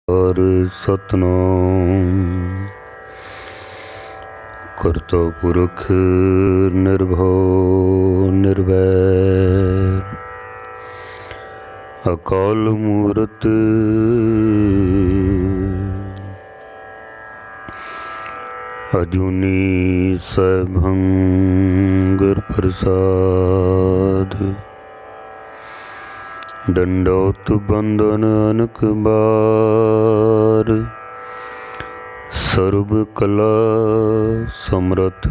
और सतनाम करता पुरख निर्भव निर्वैर अकाल मूरत अजूनी सैभं गुर प्रसाद दंडौत बंदन अनक बार सर्व कला समरथ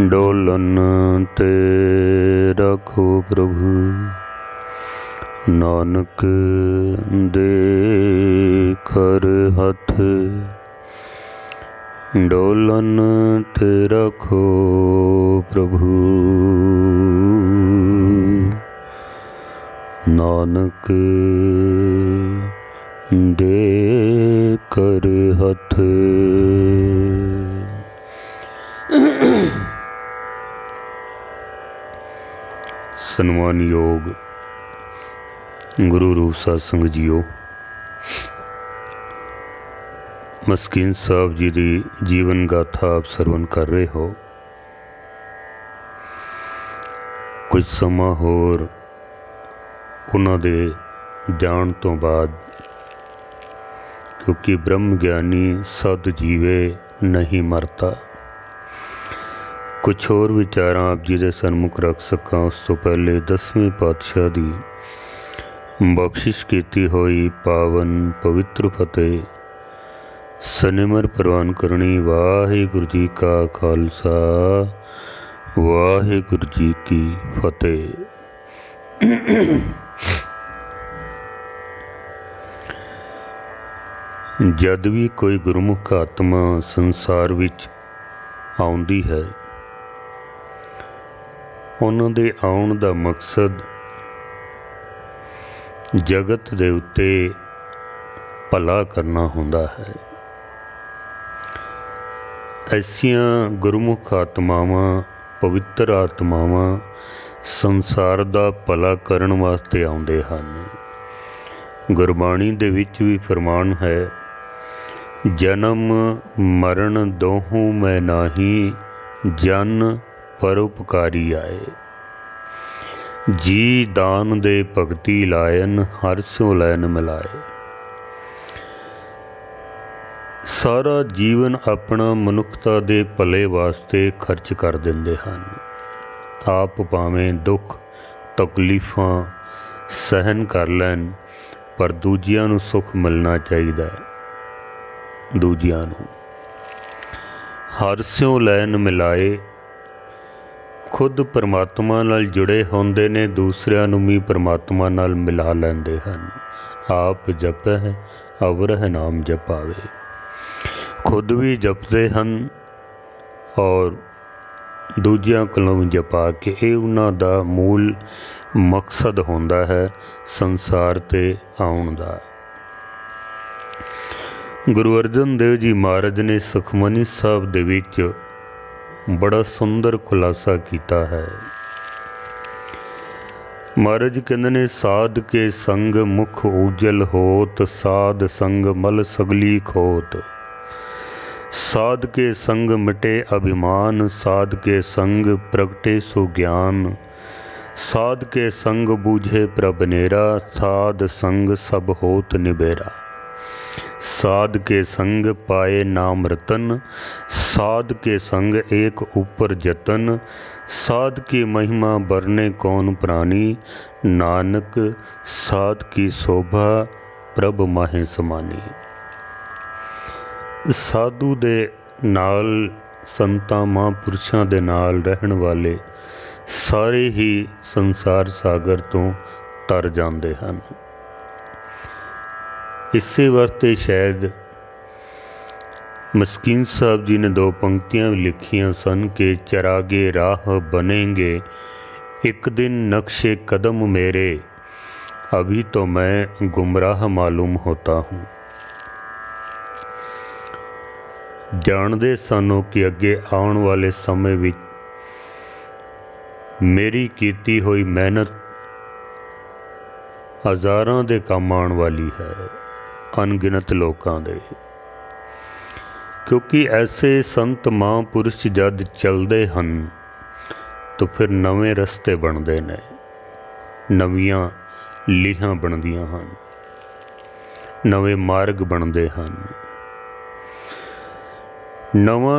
डोलन ते रखो प्रभु नानक दे कर हथ डोलन ते रखो प्रभु नानक दे कर हथ। सन्मान योग गुरु रूप सत्संग जीओ, मस्कीन साहब जी की जीवन गाथा आप सरवण कर रहे हो। कुछ समा होर उन्हां दे जाण तो बाद, क्योंकि ब्रह्म ज्ञानी सद जीवे नहीं मरता, कुछ होर विचारां आप जी दे सन्मुख रख सकां उस तो पहले 10वें पातशाह दी बख्शिश कीती हुई पावन पवित्र फतेह सनिमर प्रवान करनी। वाहिगुरु जी का खालसा वाहिगुरु जी की फतेह। जद भी कोई गुरमुख आत्मा संसार विच आउंदी है, उन्हां दे आउण दा मकसद जगत दे उत्ते भला करना हुंदा है। ऐसियां गुरमुख आत्मावां पवित्र आत्मावां संसार दा भला करन वास्ते आउंदे हन। गुरबाणी दे विच भी फरमान है, जन्म मरण दोहूं मैं नाही, जन परोपकारी आए। जी दान दे भगति लायन, हर स्यों लैन मिलाए। सारा जीवन अपना मनुखता दे भले वास्ते खर्च कर दिंदे हन। आप भावें दुख तकलीफां सहन कर लैन, पर दूजियां नूं सुख मिलना चाहिए। दूजियां नूं हर स्यों लैन मिलाए। खुद परमात्मा नाल जुड़े होंदे ने, दूसरिਆਂ ਨੂੰ भी परमात्मा नाल मिला लैंदे हन। आप जपै अवरह नाम जपावे। खुद भी जपते हैं और दूजिਆਂ कोलों जपा के। ये उन्हां दा मूल मकसद होंदा है संसार ते आउण दा। गुरु अर्जन देव जी महाराज ने सुखमनी साहब दे विच बड़ा सुंदर खुलासा किया है। महाराज कहते ने, साध के संग मुख उजल होत, साध संग मल सगली खोत। साध के संग मिटे अभिमान, साध के संग प्रगटे सुज्ञान। साध के संग बूझे प्रभनेरा, साध संग सब होत निबेरा। साध के संग पाए नाम रतन, साध के संग एक ऊपर जतन। साध की महिमा बरने कौन प्राणी, नानक साध की शोभा प्रभ माहे समानी। साधु दे नाल, संतां महापुरुषां दे नाल रहन वाले सारे ही संसार सागर तो तर जाते हैं। इसे वास्ते शायद मस्कीन साहब जी ने 2 पंक्तियां लिखियां सन कि चरागे राह बनेंगे एक दिन नक्शे कदम मेरे, अभी तो मैं गुमराह मालूम होता हूँ। जानते सानों कि अगे आने वाले समय विच मेरी कीती हुई मेहनत हज़ारां दे काम आउण वाली है, अनगिनत लोकां दे। क्योंकि ऐसे संत महापुरुष जद चलते हैं तो फिर नवे रस्ते बनते ने, नवियां लीहां बनदियां हैं, नवे मार्ग बनते हैं। नवा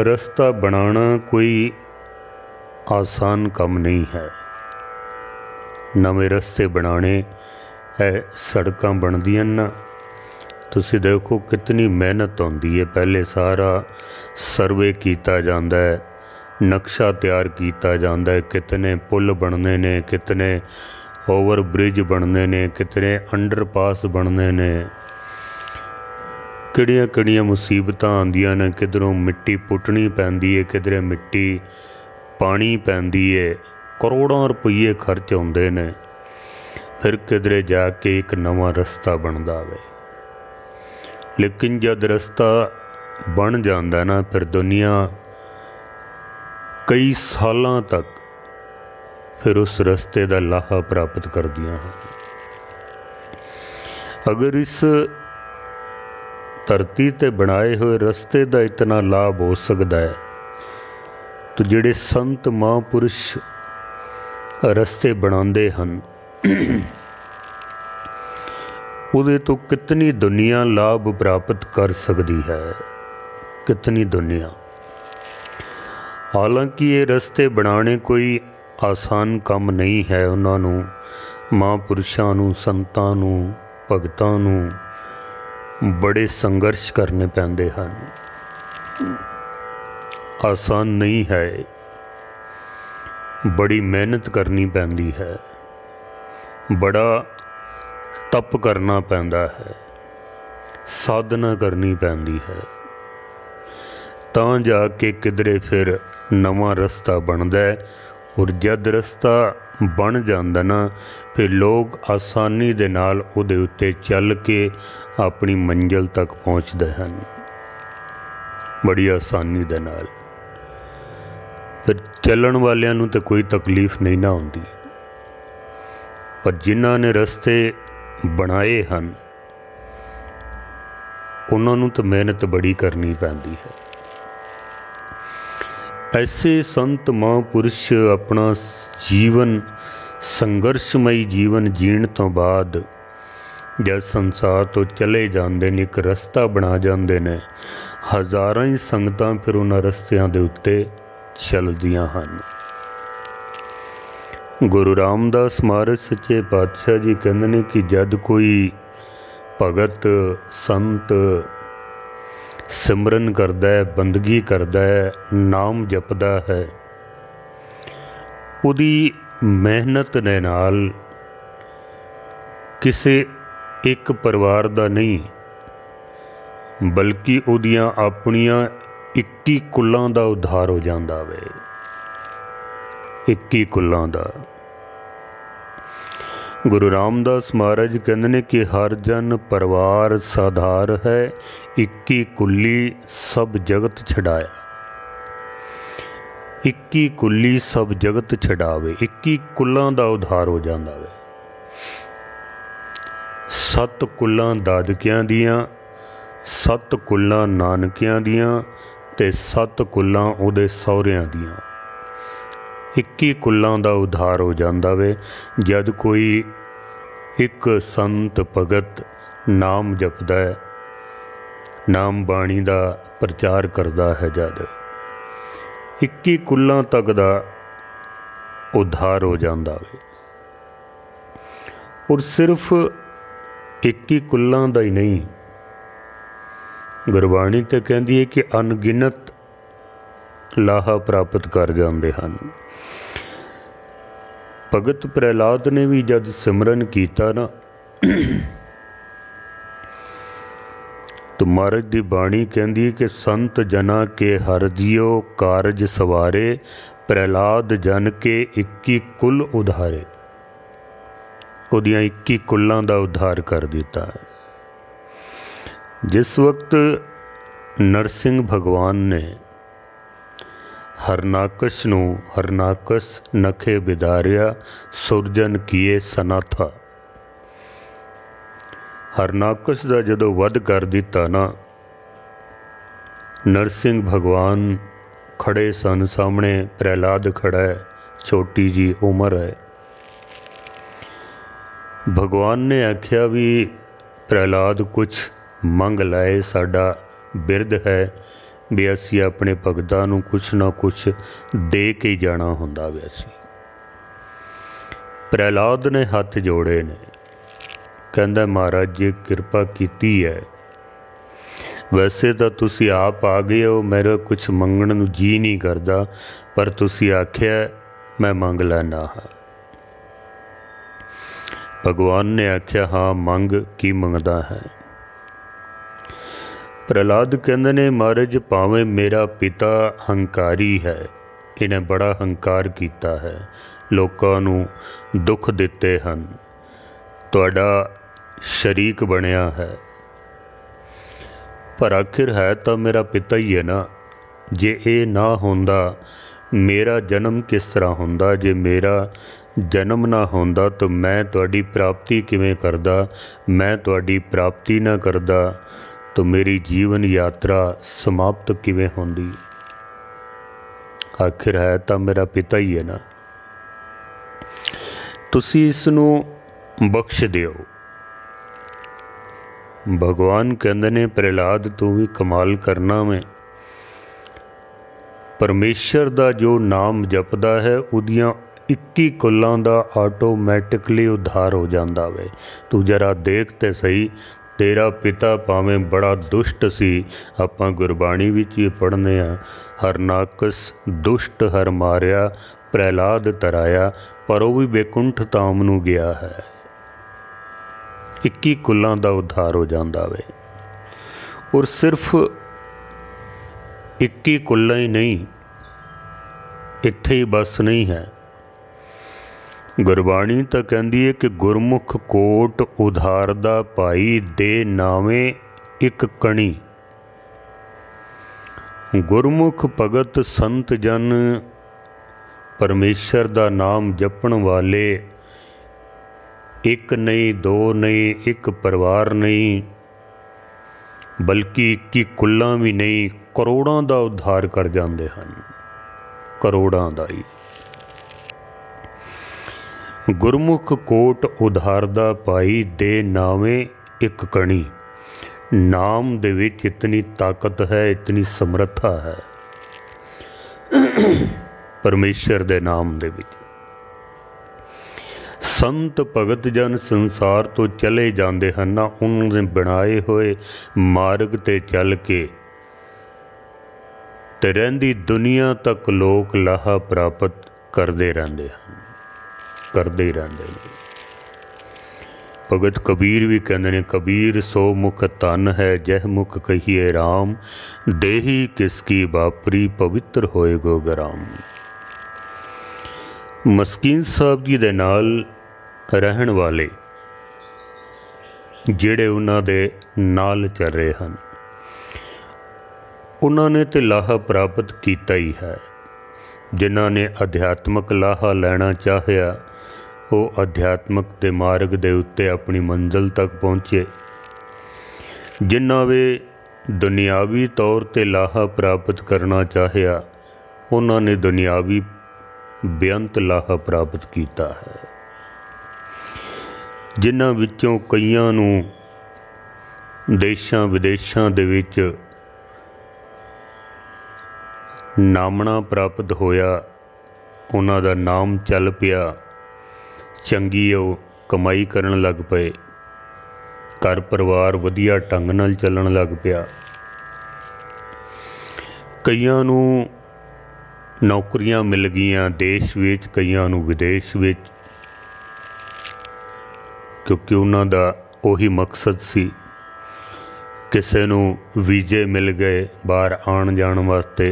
रस्ता बनाना कोई आसान काम नहीं है। नवे रस्ते बनाने सड़कां बनदियां ना, तुसी देखो कितनी मेहनत होंदी है। पहले सारा सर्वे किया जाता है, नक्शा तैयार किया जाता है, कितने पुल बनने ने, कितने ओवर ब्रिज बनने ने, कितने अंडरपास बनने ने, किहड़ियां किहड़ियां मुसीबतां आंदियां ने, किधरों मिट्टी पुट्टनी पैंदी है, किधरे मिट्टी पानी पैंदी है, करोड़ों रुपये खर्च होंदे ने, फिर किधरे जाके एक नवा रस्ता बनता है। लेकिन जब रस्ता बन जाता ना, फिर दुनिया कई सालों तक फिर उस रस्ते का लाहा प्राप्त करदियां हैं। अगर इस धरती ते बनाए हुए रस्ते का इतना लाभ हो सकता है, तो जिहड़े संत महापुरुष रस्ते बनाते हैं उहदे तो कितनी दुनिया लाभ प्राप्त कर सकती है, कितनी दुनिया। हालांकि ये रस्ते बनाने कोई आसान काम नहीं है। उन्होंने महापुरुषों नूं, संतां नूं, भगतां नूं बड़े संघर्ष करने पैंदे हैं, आसान नहीं है, बड़ी मेहनत करनी पैंदी है, बड़ा तप करना पैंदा है, साधना करनी पैंदी है, तां जाके किधरे फिर नवा रस्ता बनता है। और जद रस्ता बन जाता ना, फिर लोग आसानी दे नाल उहदे उत्ते चल के अपनी मंजिल तक पहुँचते हैं, बड़ी आसानी दे नाल। फिर चलन वालियां नूं तो कोई तकलीफ नहीं ना होंदी, पर जिन्हां ने रस्ते बनाए हैं उन्होंने तो मेहनत बड़ी करनी पैंदी है। ऐसे संत महापुरुष अपना जीवन संघर्षमयी जीवन जीण तो बाद जब संसार तो चले जाते हैं, एक रस्ता बना जाते हैं, हज़ारां ही संगतां फिर उन्हां रस्तियां दे उत्ते चलदियां हन। गुरु रामदास महाराज सच्चे पातशाह जी कहते हैं कि जद कोई भगत संत सिमरन करता है, बंदगी करता है, नाम जपदा है, उहदी मेहनत दे नाल किसी एक परिवार दा नहीं, बल्कि उहदियां अपनियां 21 कुलां दा उद्धार हो जांदा वे। 21 कुलां दा। गुरु रामदास महाराज कहते हैं कि हर जन परिवार साधार है, 21 कुली सब जगत छड़ाया। 21 कुली सब जगत छड़ावे, 21 कुलां दा उद्धार हो जांदा वे। 7 कुलां दादकियां दियां, 7 कुलां नानकियां दियां ते 7 कुलां उहदे सहुरियां दियां। 21 कुलां दा उद्धार हो जांदा वे जद कोई एक संत भगत नाम जपदा है, नाम बाणी दा प्रचार करदा है, जद 21 कुलां तक दा उद्धार हो जांदा वे। और सिर्फ 21 कुलां दा ही नहीं, गुरबाणी ते कहंदी है कि अनगिनत लाहा प्राप्त कर जाते हैं। भगत प्रहलाद ने भी जब सिमरन किया ना, तो महाराज की बाणी कहती है कि संत जना के हर जियो कारज सवारे, प्रहलाद जन के 21 कुल उधारे। उहदियां 21 कुलां दा उद्धार कर दिता है। जिस वक्त नरसिंह भगवान ने हरनाकश नूं हरनाकश नखे बिदारिया सुरजन किए सनाथा, हरनाकश का जदों वध कर दिता ना, नरसिंह भगवान खड़े सन सामने, प्रहलाद खड़ा है, छोटी जी उम्र है। भगवान ने आख्या भी प्रहलाद कुछ मंग लाए, साडा बिरद है भी असी अपने भगतां नूं कुछ ना कुछ दे के जाना हुंदा वैसी। प्रहलाद ने हथ जोड़े ने, कहंदा महाराज जी कृपा कीती है, वैसे तो तुसी आप आ गए हो, मेरा कुछ मंगण नूं जी नहीं करदा, पर तुसी आख्या मैं मंग लैना हाँ। भगवान ने आख्या हाँ मंग, की मंगदा है। प्रहलाद कहंदे ने महाराज भावें मेरा पिता हंकारी है, इन्हें बड़ा हंकार किया है, लोकां नूं दुख दिते हन, तुहाडा शरीक बनिया है, पर आखिर है तो मेरा पिता ही है ना। जे ये ना होंदा मेरा जन्म किस तरह होंदा, जे मेरा जन्म ना होंदा तो मैं तुहाडी प्राप्ति किवें करदा, मैं तुहाडी प्राप्ति ना करदा तो मेरी जीवन यात्रा समाप्त किवें होंदी। आखिर है तो मेरा पिता ही है ना, तुसी इसनूं बख्श दिओ। भगवान कहंदे ने प्रहलाद तू भी कमाल करना में, परमेश्वर दा जो नाम जपदा है उदियां 21 कुल्लां दा आटोमैटिकली उद्धार हो जांदा वे। तू जरा देख ते सही, तेरा पिता भावें बड़ा दुष्ट सी, आपां गुरबाणी विच ये पढ़ने आ, हरनाकस दुष्ट हर मारिया प्रहलाद तराया, पर वो भी बैकुंठ धाम नूं गया है। 21 कुल्लां दा उद्धार हो जांदा वे। और सिर्फ 21 कुल्ला ही नहीं, इत्थे ही बस नहीं है। गुरबाणी तो कहती है कि गुरमुख कोट उधार दा भाई दे नावे एक कणी। गुरमुख भगत संत जन परमेश्वर दा नाम जपण वाले, एक नहीं दो नहीं, एक परिवार नहीं, बल्कि 21 कुल्लां भी नहीं, करोड़ां दा उद्धार कर जाते हैं, करोड़ां दा ही। गुरमुख कोट उधार दा भाई दे नावे एक कणी। नाम दे विच इतनी ताकत है, इतनी समर्था है परमेश्वर दे नाम दे विच। संत भगत जन संसार तो चले जाते हैं ना, उन्होंने बनाए हुए मार्ग ते चल के ते रहिंदी दुनिया तक लोग लाहा प्राप्त करते रहते हैं, करते ही रहते हैं। भगत कबीर भी कहते हैं, कबीर सो मुख तन है, जह मुख कहिए राम, देही किसकी बापरी पवित्र होए गो गराम। मस्कीन साहब जी दे नाल रहन वाले जिहड़े उन्हां दे नाल चल रहे हैं, उन्होंने तो लाहा प्राप्त किया ही है। जिन्हां ने अध्यात्मक लाहा लेना चाहया, वो अध्यात्मक के मार्ग दे उत्ते अपनी मंजिल तक पहुँचे। जिन्हां वे दुनियावी तौर ते लाहा प्राप्त करना चाहया, उन्होंने दुनियावी बेअंत लाहा प्राप्त किया है। जिन्हां विचों कईयां नूं देशां विदेशां दे विच नामना प्राप्त होया, उन्हां दा नाम चल पिया, चंगी वो कमाई करन लग पे, घर परिवार वधिया ढंग नाल चलन लग पिया। कईयां नूं नौकरियां मिल गईयां देश विच, कईयां नूं विदेश विच, क्योंकि उन्हां दा उही मकसद सी। किसे नूं वीजे मिल गए बाहर आण जाण वास्ते,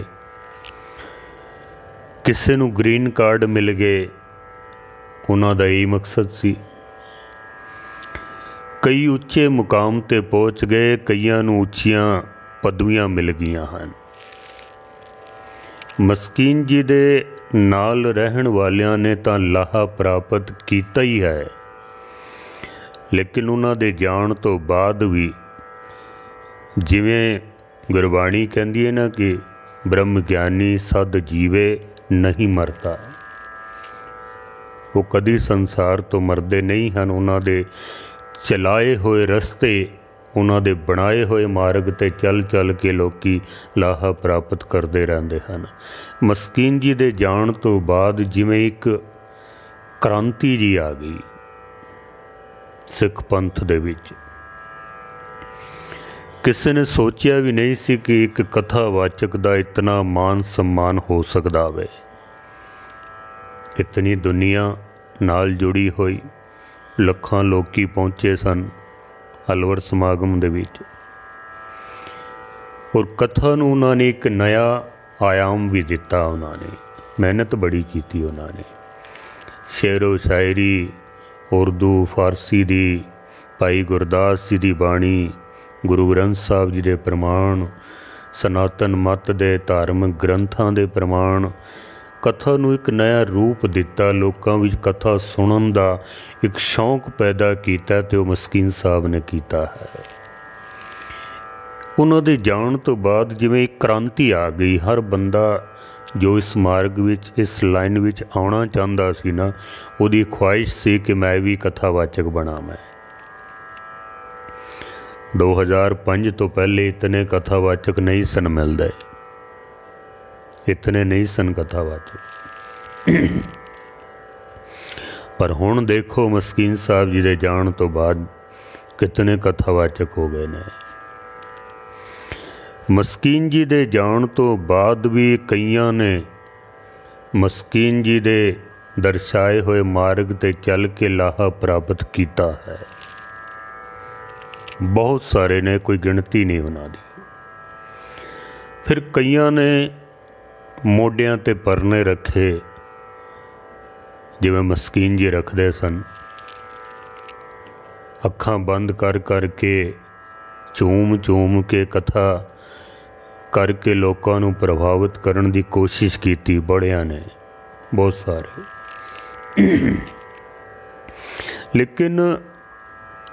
किसे नूं ग्रीन कार्ड मिल गए, उन्हां दा यही मकसद सी। कई उच्चे मुकाम ते पहुँच गए, कईयां नूं उच्चियां पदवियां मिल गईयां हन। मस्कीन जी दे नाल रहन वालियां ने तां लाहा प्राप्त कीता ही है, लेकिन उन्हां दे जाण तो बाद भी जिवें गुरबाणी कहती है ना कि ब्रह्म ज्ञानी सद जीवे नहीं मरता, वो कदी संसार तो मरदे नहीं हैं। उन्हां दे चलाए हुए रस्ते, उन्हां दे बनाए हुए मार्ग ते चल चल के लोकी लाहा प्राप्त करते रहते हैं। मस्कीन जी दे जाण तो बाद जिवें एक क्रांति जी आ गई सिख पंथ दे विच। किसी ने सोचिया भी नहीं सी कि एक कथावाचक दा इतना मान सम्मान हो सकदा वे। इतनी दुनिया नाल जुड़ी हुई, लखां लोकी पहुँचे सन अलवर समागम दे विच, और कथा नूं उन्होंने एक नया आयाम भी दिता। उन्होंने मेहनत बड़ी की। उन्होंने शेरो शायरी उर्दू फारसी दी, भाई गुरदास जी दी बाणी, गुरु ग्रंथ साहब जी दे प्रमाण, सनातन मत दे धार्मिक ग्रंथां दे प्रमाण, कथा नूं एक नया रूप दिता। लोकां विच कथा सुनन दा एक शौक पैदा किया, तो मस्कीन साहब ने किया है। उन्हां दे जाण तो बाद जिवें एक क्रांति आ गई। हर बंदा जो इस मार्ग विच, इस लाइन विच आउणा चाहता सी ना, उहदी ख्वाहिश सी कि मैं भी कथावाचक बना। मैं 2005 तो पहले इतने कथावाचक नहीं सन मिलते, इतने नहीं सन कथावाचक। पर हुण देखो मस्कीन साहब जी दे जाण तो बाद कितने कथावाचक हो गए ने। मस्कीन जी दे जाण तो बाद भी कईयां ने मस्कीन जी दे दर्शाए हुए मार्ग ते चल के लाहा प्राप्त किया है। बहुत सारे ने, कोई गिनती नहीं उन्हां दी। फिर कईयां ने मोढियां ते परने रखे, जिवें मस्कीन जी रखते सन। अखां बंद कर करके झूम झूम के कथा करके लोगों नूं प्रभावित करने की कोशिश की। बड़ियां ने, बहुत सारे। लेकिन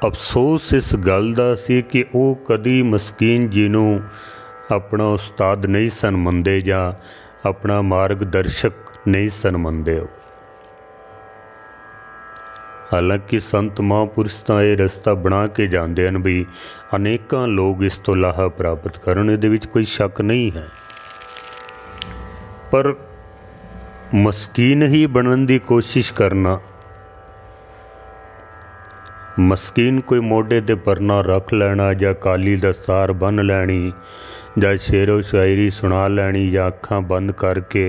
अफसोस इस गल दा सी कि वो कदी मस्कीन जी नूं अपना उस्ताद नहीं सन मनदे, जां अपना मार्गदर्शक नहीं सन मनदे। हालांकि संत महापुरुष तो यह रस्ता बना के जाते हैं भी अनेकों लोग इस तो लाहा प्राप्त करन, इहदे विच कोई शक नहीं है। पर मस्कीन ही बनने की कोशिश करना, मस्कीन कोई मोढे ते परना रख लेना, या काली दस्तार बन लैनी, या शेरो शायरी सुना लैनी, या अखां बंद करके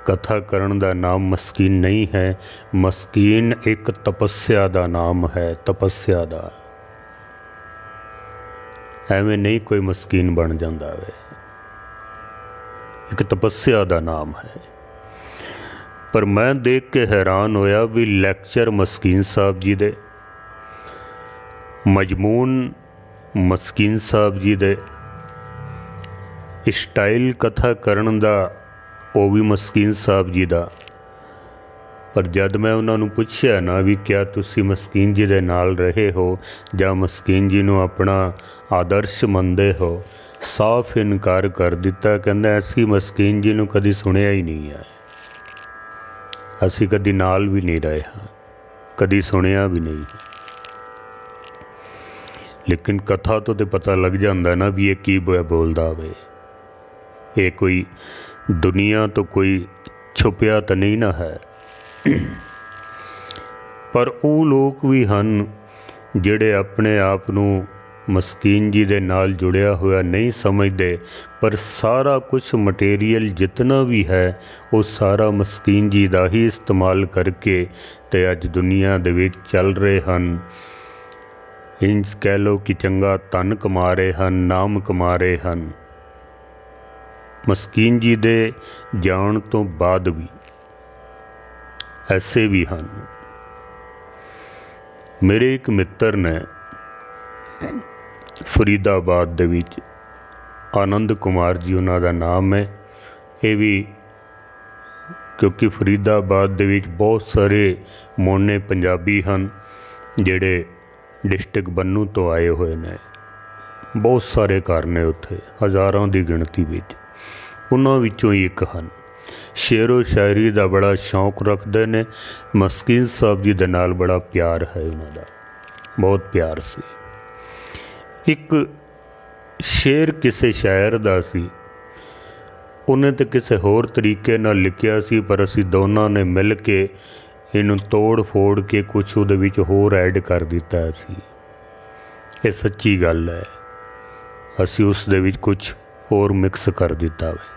कथा करन दा नाम मस्कीन नहीं है। मस्कीन एक तपस्या दा नाम है, तपस्या दा। एवें नहीं कोई मस्कीन बन जाता वे, एक तपस्या दा नाम है। पर मैं देख के हैरान होया भी लैक्चर मस्कीन साहब जी दे, मजमून मस्कीन साहब जी दे, स्टाइल कथा करन दा वो भी मस्कीन साहब जी दा। पर जद मैं उन्होंने पूछया ना भी क्या तुसी मस्कीन जी दे नाल रहे हो या मस्कीन जी नूं अपना आदर्श मनदे हो, साफ इनकार कर दिता। कहंदा असी मस्कीन जी नूं कदी सुनिया ही नहीं है, असी कदी नाल भी नहीं रहे हाँ, कदी सुनिया भी नहीं। लेकिन कथा तो पता लग जाता ना भी ये की बोलदा वे, ये कोई दुनिया तो कोई छुपिया तो नहीं ना है। पर वो लोग भी हैं जिहड़े अपने आप नूं मस्कीन जी दे नाल जुड़िया हुआ नहीं समझते, पर सारा कुछ मटेरियल जितना भी है वो सारा मस्कीन जी दा ही इस्तेमाल करके ते अज दुनिया दे विच चल रहे हैं। इंज कह लो कि चंगा धन कमा रहे हैं, नाम कमा रहे हैं। मस्कीन जी दे जाण तो बाद भी ऐसे भी हैं। मेरे एक मित्र ने फरीदाबाद दे विच आनंद कुमार जी उन्हां दा नाम है, ये भी क्योंकि फरीदाबाद दे विच बहुत सारे मोने पंजाबी हैं जिहड़े डिस्ट्रिक्ट बन्नू तो आए हुए ने, बहुत सारे घर ने उत्थे, हज़ारों की गिणती विच। उन्हां विचों ही एक हन, शेरो शायरी का बड़ा शौक रखते ने। मस्कीन साहब जी दे नाल बड़ा प्यार है उन्होंने, बहुत प्यार सी। एक शेर किसी शायर का सी, उन्हें तो किसी होर तरीके नाल लिखिया सी, पर असी दोनों ने मिल के इनू तोड़ फोड़ के कुछ उहदे विच होर ऐड कर दिता सी। ये सच्ची गल है, असी उस दे विच कुछ होर मिक्स कर दिता वे।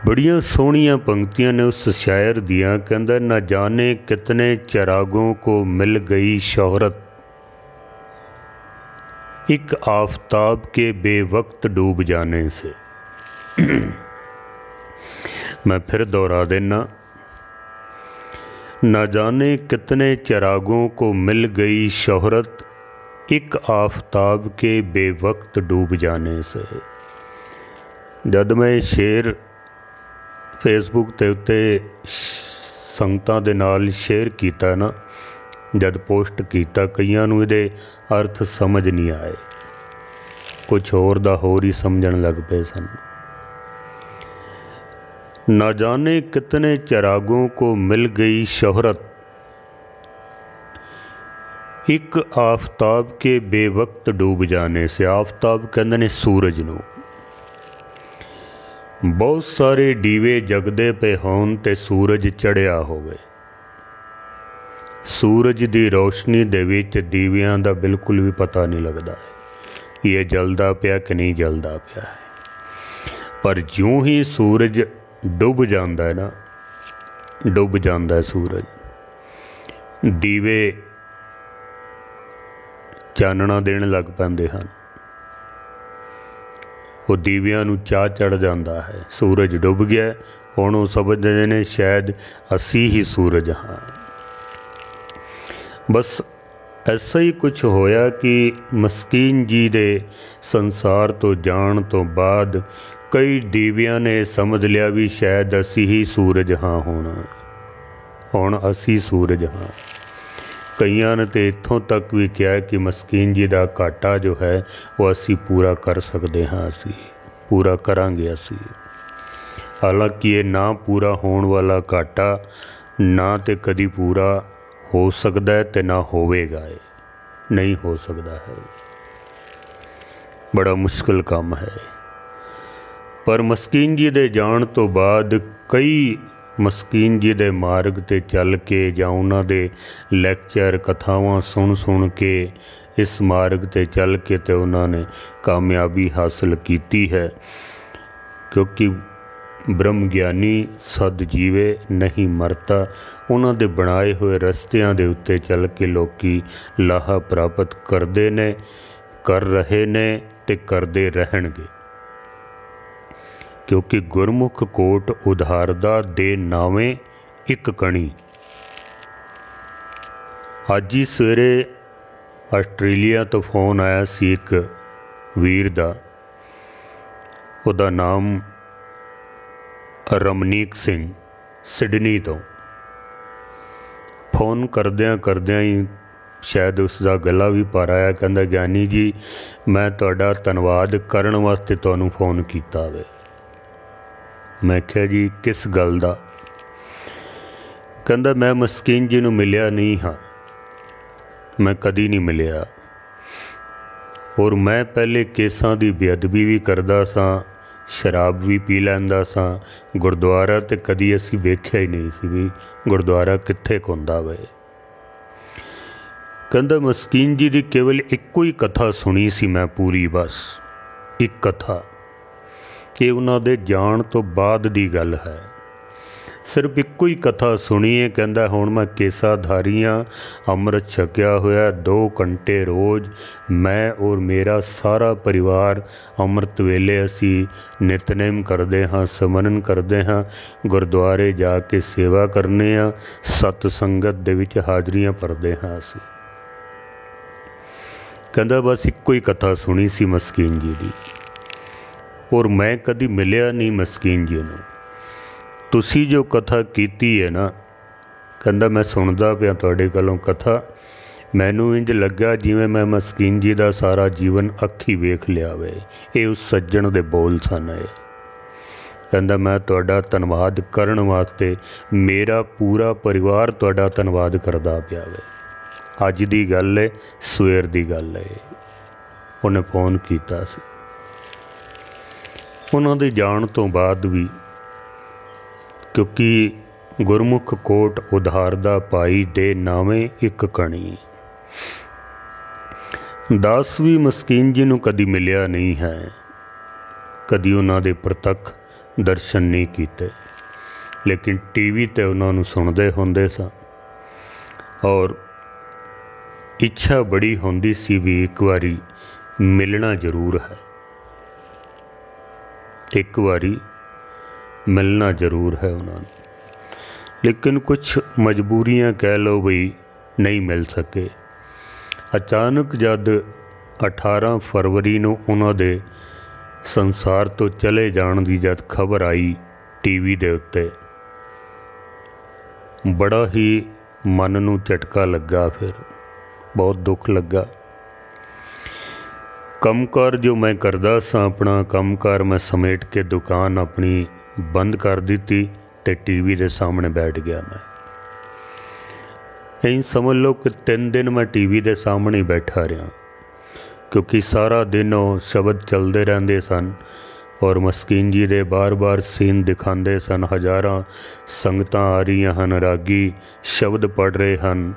बड़ियां सोहणियां पंक्तियां ने उस शायर दियां, कहंदा न जाने कितने चिरागों को मिल गई शोहरत, एक आफताब के बेवक्त डूब जाने से। मैं फिर दोहरा देना, न जाने कितने चिरागों को मिल गई शोहरत, एक आफताब के बेवक्त डूब जाने से। जद मैं शेर फेसबुक के उत्ते संगतां दे नाल शेयर किया ना, जद पोस्ट किया, कईयां नूं इहदे अर्थ समझ नहीं आए, कुछ होर दा होर ही समझण लग पे सन। न जाने कितने चिरागों को मिल गई शोहरत, एक आफताब के बेवक्त डूब जाने से। आफताब कहंदे ने सूरज नूं। बहुत सारे डीवे जगदे पे होण ते सूरज चढ़िया होवे, सूरज की रोशनी दे विच दीवियां दा बिल्कुल भी पता नहीं लगता है ये जलदा पिया कि नहीं जलदा पिया है। पर ज्यों ही सूरज डुब जाता है ना, डुब जाता है सूरज, दीवे चानना देण लग पैंदे हन। वो दीवियां नूं चाह चढ़ जाता है, सूरज डुब गया, हुण वो समझदे ने शायद असी ही सूरज हाँ। बस ऐसा ही कुछ होया कि मस्कीन जी दे संसार तो जाण तो बाद कई दीवियां ने समझ लिया भी शायद असी ही सूरज हाँ होना, हुण असी सूरज हाँ। कईयां ने तो इत्थों तक भी कहा कि मस्कीन जी का घाटा जो है वो असी पूरा कर सकते हाँ, असी पूरा करांगे असी। हालांकि ये ना पूरा होने वाला घाटा ना तो कभी पूरा हो सकता है तो ना होवेगा, है नहीं हो सकता है, बड़ा मुश्किल काम है। पर मस्कीन जी दे जाण तो बाद कई मस्कीन जी दे मार्ग ते चल के जां उन्हां दे लैक्चर कथावां सुन सुन के इस मार्ग ते चल के ते उन्होंने कामयाबी हासिल की है। क्योंकि ब्रह्म ज्ञानी सद जीवे नहीं मरता, उन्हां दे बनाए हुए रस्तियां दे उत्ते चल के लोकी लाहा प्राप्त करते ने, कर रहे ने ते करते रहणगे। क्योंकि गुरमुख कोट उधारदा दे नावें एक कणी। अज ही सवेरे आस्ट्रेलिया तो फोन आया सी एक वीर दा, उहदा नाम रमनीक सिंह, सिडनी तो। फोन करदियां करदियां ही शायद उसका गला भी भर आया, कहंदा ज्ञानी जी मैं तुहाडा धन्नवाद करन वास्ते तुहानूं फोन कीता वे। मैं क्या जी किस गल दा? कहंदा मैं मस्कीन जी नूं मिलिया नहीं हाँ, मैं कदी नहीं मिलिया, और मैं पहले केसां दी बेअदबी भी करदा सां, शराब भी पी लैंदा सां, गुरद्वारा ते कदी असीं वेख्या ही नहीं सी भी गुरद्वारा कित्थे हुंदा वे। कहंदा मस्कीन जी दी केवल इक्को ही कथा सुनी सी मैं पूरी, बस एक कथा, ये उन्हां दे जाण तो बाद दी गल है, सिर्फ इक्को ही कथा सुनी है। कहंदा हुण मैं केसाधारियां अमृत छकिया होया 2 घंटे रोज़ मैं और मेरा सारा परिवार अमृत वेले असी नितनेम करते हाँ, सिमरन करते हाँ, गुरद्वारे जाके सेवा करने हाँ, सत संगत दे विच हाजरियां भरते हाँ असी। कहंदा बस इक्को ही कथा सुनी सी मस्कीन जी दी, और मैं कदी मिलिया नहीं मस्कीन जी नूं। तुसी जो कथा कीती है ना, कहंदा मैं सुनदा पिया तुहाडे कोलों कथा, मैनू इंज लग्या जिवें मैं मस्कीन जी का सारा जीवन अखी वेख लिया वे। ये उस सज्जण दे बोल सन। कहंदा मैं तुहाडा धन्नवाद करन वास्ते मेरा पूरा परिवार तुहाडा धन्नवाद करदा पिया वे। अज दी गल है, सवेर दी गल है। उन्हें फोन कीता सी। उन्हां दे जाण तो बाद भी, क्योंकि गुरमुख कोट उधार दा पाई दे नावें एक कणी, दास भी मस्कीन जी नूं कदी मिलिया नहीं है, कदी उन्हां दे प्रतख दर्शन नहीं कीते, लेकिन टीवी ते उन्हां नूं सुणदे हुंदे सा और इच्छा बड़ी होंदी सी भी एक बारी मिलना जरूर है, एक बारी मिलना जरूर है उन्होंने। लेकिन कुछ मजबूरियां कह लो बई नहीं मिल सके। अचानक जद 18 फरवरी नूं उन्हां दे संसार तो चले जाण दी जद खबर आई टीवी दे उत्ते, बड़ा ही मन नूं झटका लगा, फिर बहुत दुख लगा। कंमकार जो मैं करदा सा, अपना कंमकार मैं समेट के दुकान अपनी बंद कर दी ते टीवी दे सामने बैठ गया मैं। यही समझ लो कि 3 दिन मैं टीवी दे सामने ही बैठा रहा, क्योंकि सारा दिन वो शब्द चलते रहते सन और मस्कीन जी दे बार बार सीन दिखाते सन। हज़ारां संगतां आ रही हैं, रागी शब्द पढ़ रहे हैं।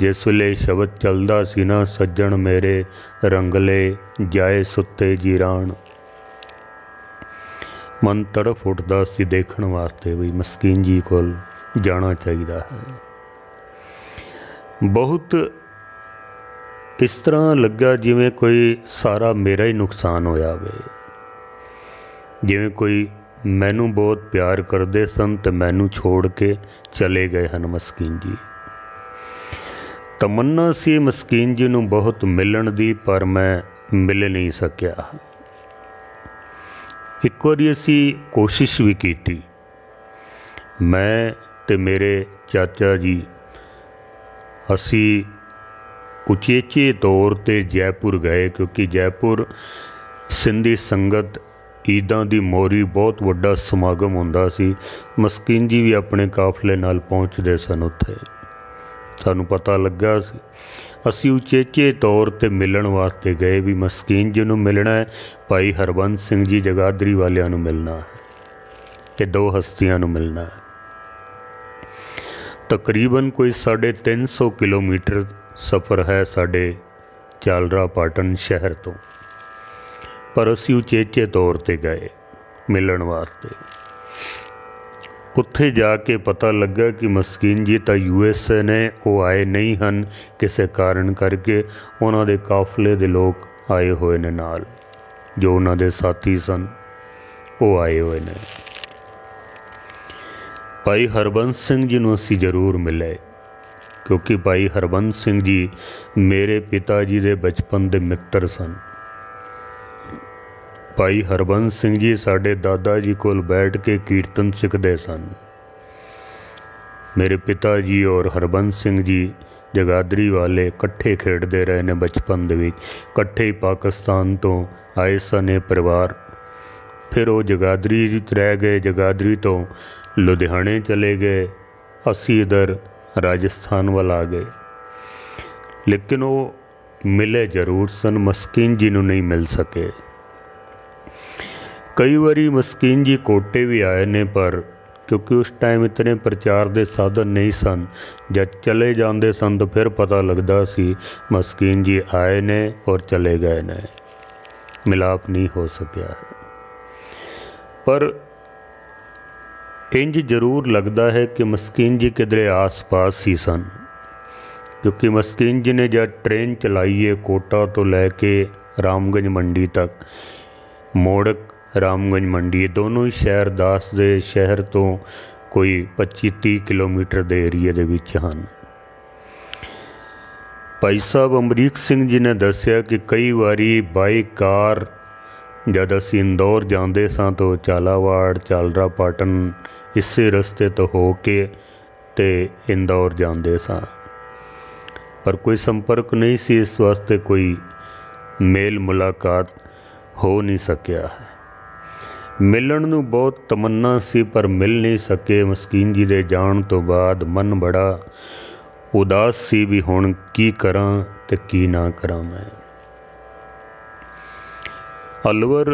जिस वेले शब्द चलता सी ना, सज्जण मेरे रंगले जाए सुते जीरान, मन तड़फ उठता सी देखण वास्ते भी मस्कीन जी कोल जाना चाहिए है। बहुत इस तरह लगा जिवें कोई सारा मेरा ही नुकसान होया वे, जिवें कोई मैनू बहुत प्यार करते सन ते मैनू छोड़ के चले गए हैं मस्कीन जी। तमन्ना सी मस्कीन जी नूं बहुत मिलन दी, पर मैं मिल नहीं सकिया। एक बारी असी कोशिश भी की, मैं ते मेरे चाचा जी असी उचेचे तौर ते जयपुर गए, क्योंकि जयपुर सिंधी संगत ईदां दी मोरी बहुत वड्डा समागम हुंदा सी। मस्कीन जी भी अपने काफले नाल पहुँचते सन उत्थे। सानू पता लगा सी, असी उचेचे तौर ते मिलन वास्ते गए भी मस्कीन जी नूं मिलना है, भाई हरबंस सिंह जी जगाधरी वालियां नूं मिलना है, ये 2 हस्तियां नूं मिलना है। तकरीबन कोई 350 किलोमीटर सफ़र है साढ़े चालरा पाटन शहर तो, पर असी उचेचे तौर ते गए मिलन वास्ते। उत्थे जाके पता लगा कि मस्कीन जी तो USA ने वो आए नहीं हैं, किसी कारण करके उन्हां दे काफले दे लोग आए हुए ने नाल, जो उन्हां दे साथी सन वो आए हुए ने। भाई हरबंस सिंह जी नूं असी जरूर मिले, क्योंकि भाई हरबंस सिंह जी मेरे पिता जी दे बचपन दे मित्र सन। भाई हरबंस सिंह जी साढ़े दादा जी कोल बैठ के कीर्तन सिखते सन। मेरे पिता जी और हरबंस सिंह जी जगाधरी वाले कट्ठे खेडते रहे ने बचपन दे विच, कट्ठे ही पाकिस्तान तो आए सन ये परिवार। फिर वो जगाधरी रह गए, जगाधरी तो लुधियाने चले गए, असी इधर राजस्थान वाल आ गए। लेकिन वो मिले जरूर सन, मस्कीन जी नूं नहीं मिल सके। कई बारी मस्कीन जी कोटे भी आए ने, पर क्योंकि उस टाइम इतने प्रचार के साधन नहीं सन, जब चले जाते सन तो फिर पता लगता सी मस्कीन जी आए ने और चले गए ने, मिलाप नहीं हो सकिया है। पर इंज जरूर लगता है कि मस्कीन जी किधरे आस पास ही सन, क्योंकि मस्कीन जी ने जब ट्रेन चलाई है कोटा तो लैके रामगंज मंडी तक, मोड़क रामगंज मंडी, दोनों ही शहर दास दे शहर तो कोई 25-30 किलोमीटर के एरिए दे विच हन। भाई साहब अमरीक सिंह जी ने दसिया कि कई बारी बाई कार जद असी इंदौर जाते सां तो झालावाड़ चालरा पाटन इसे रस्ते तो हो के ते इंदौर जाते सां, पर कोई संपर्क नहीं सी, इस वास्ते कोई मेल मुलाकात हो नहीं सकिया है। मिलन नूं बहुत तमन्ना सी पर मिल नहीं सके। मस्कीन जी दे जाण तो बाद मन बड़ा उदास सी भी हुण की करां ते की ना करां। मैं अलवर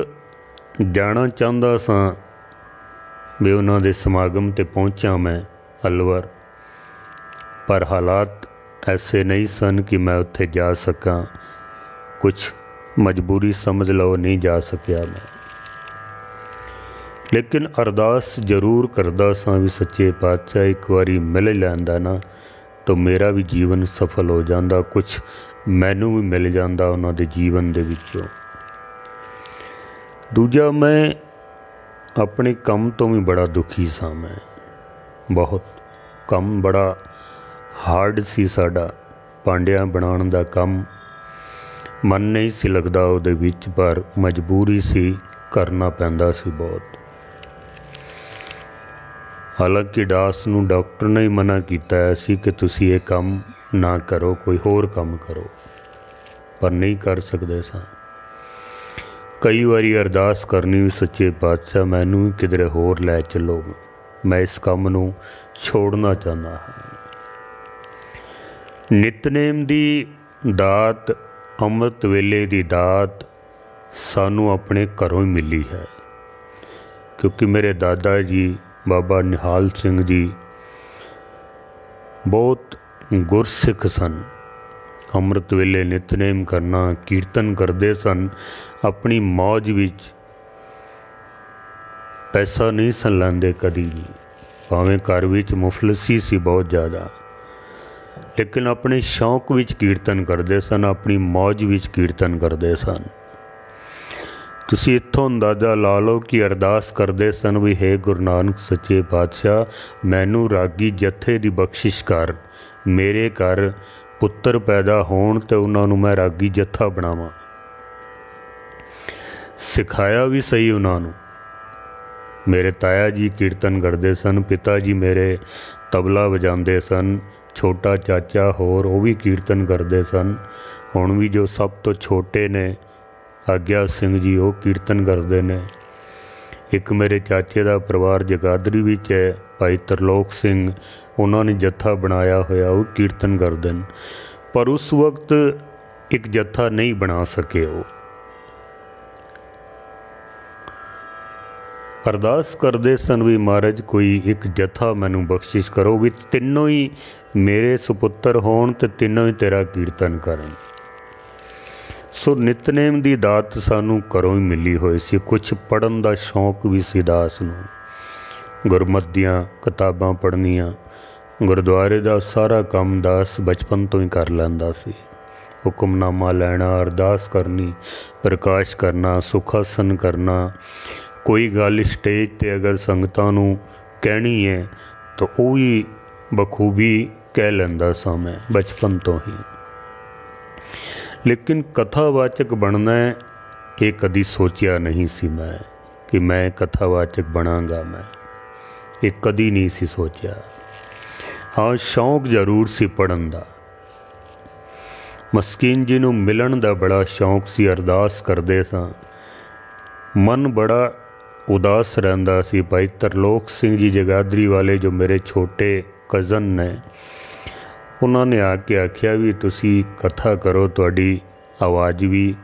जाना चाहता सां भी उन्हां दे समागम ते पहुँचा मैं अलवर, पर हालात ऐसे नहीं सन कि मैं उत्थे जा सकां। कुछ मजबूरी समझ लो, नहीं जा सकिया मैं, लेकिन अरदास जरूर करदा सां भी सच्चे पातशाह एक बारी मिल लैंदा ना तो मेरा भी जीवन सफल हो जाता, कुछ मैनू भी मिल जाता उन्हां दे जीवन दे विचों। दूजा, मैं अपने काम तो भी बड़ा दुखी सा। मैं बहुत काम बड़ा हार्ड सी साडा, पांडिया बनाने का काम मन नहीं सी लगता उहदे विच, पर मजबूरी सी, करना पैंदा सी बहुत। हालांकि दास नूं डॉक्टर ने ही मना किया सी कि तुसी ये काम ना करो, कोई होर काम करो, पर नहीं कर सकते सा। कई बारी अरदास करनी भी सच्चे पातशाह मैनू भी किधरे होर लै चलो, मैं इस काम नूं छोड़ना चाहना हाँ। नितनेम दी दात, अमृत वेले दी दात सानू अपने घरों ही मिली है, क्योंकि मेरे दादा जी बाबा निहाल सिंह जी बहुत गुरसिख सन। अमृत वेले नितनेम करना, कीर्तन करते सन, अपनी मौज विच पैसा नहीं सन लैंदे कदी भी, भावें घर विच मुफलसी सी बहुत ज़्यादा, लेकिन अपने शौक विच कीर्तन करते सन, अपनी मौज विच कीर्तन करते सन। तुसी इत्थों अंदाज़ा ला लो कि अरदास करते सन भी हे गुरु नानक सच्चे पातशाह मैनू रागी जत्थे दी बख्शिश कर, मेरे घर पुत्र पैदा होण ते उन्हां नूं मैं रागी जत्था बनावां। सिखाया भी सही उन्होंने। मेरे ताया जी कीर्तन करते सन, पिता जी मेरे तबला बजाते सन, छोटा चाचा होर वो भी कीर्तन करते सन। हुण भी जो सब तो छोटे ने आग्या सिंह जी वो कीर्तन करते हैं। एक मेरे चाचे का परिवार जगाधरी विच है, भाई तरलोक सिंह, उन्होंने जत्था बनाया होया वो कीर्तन करते हैं, पर उस वक्त एक जत्था नहीं बना सके। वो अरदास करते सन भी महाराज कोई एक जत्था मैनू बख्शिश करो, भी तीनों ही मेरे सुपुत्र होण ते तीनों ही तेरा कीर्तन करन। सो नितनेम दी दात सानू घरों ही मिली हुई सी। कुछ पढ़न दा शौक भी सी दास नूं, गुरमत दियां किताबां पढ़नियां, गुरुद्वारे दा सारा काम दास बचपन तो ही कर लैंदा सी। हुक्मनामा लैना, अरदास करनी, प्रकाश करना, सुखासन करना, कोई गल स्टेज ते अगर संगतां नूं कहनी है तो वो ही बखूबी कह लैंदा सा मैं बचपन तो ही। लेकिन कथावाचक बनना है ये कदी सोचिया नहीं सी मैं कि मैं कथावाचक बनांगा। मैं ये कदी नहीं सी सोचा। हाँ, शौक जरूर सी पढ़न दा। मस्कीन जी नूं मिलन दा बड़ा शौक सी। अरदास करदे सां, मन बड़ा उदास रहिंदा सी। भाई तरलोक सिंह जी जगाधरी वाले जो मेरे छोटे कज़न ने, उन्होंने आके आख्या भी तुसी कथा करो, तुहाडी आवाज़ भी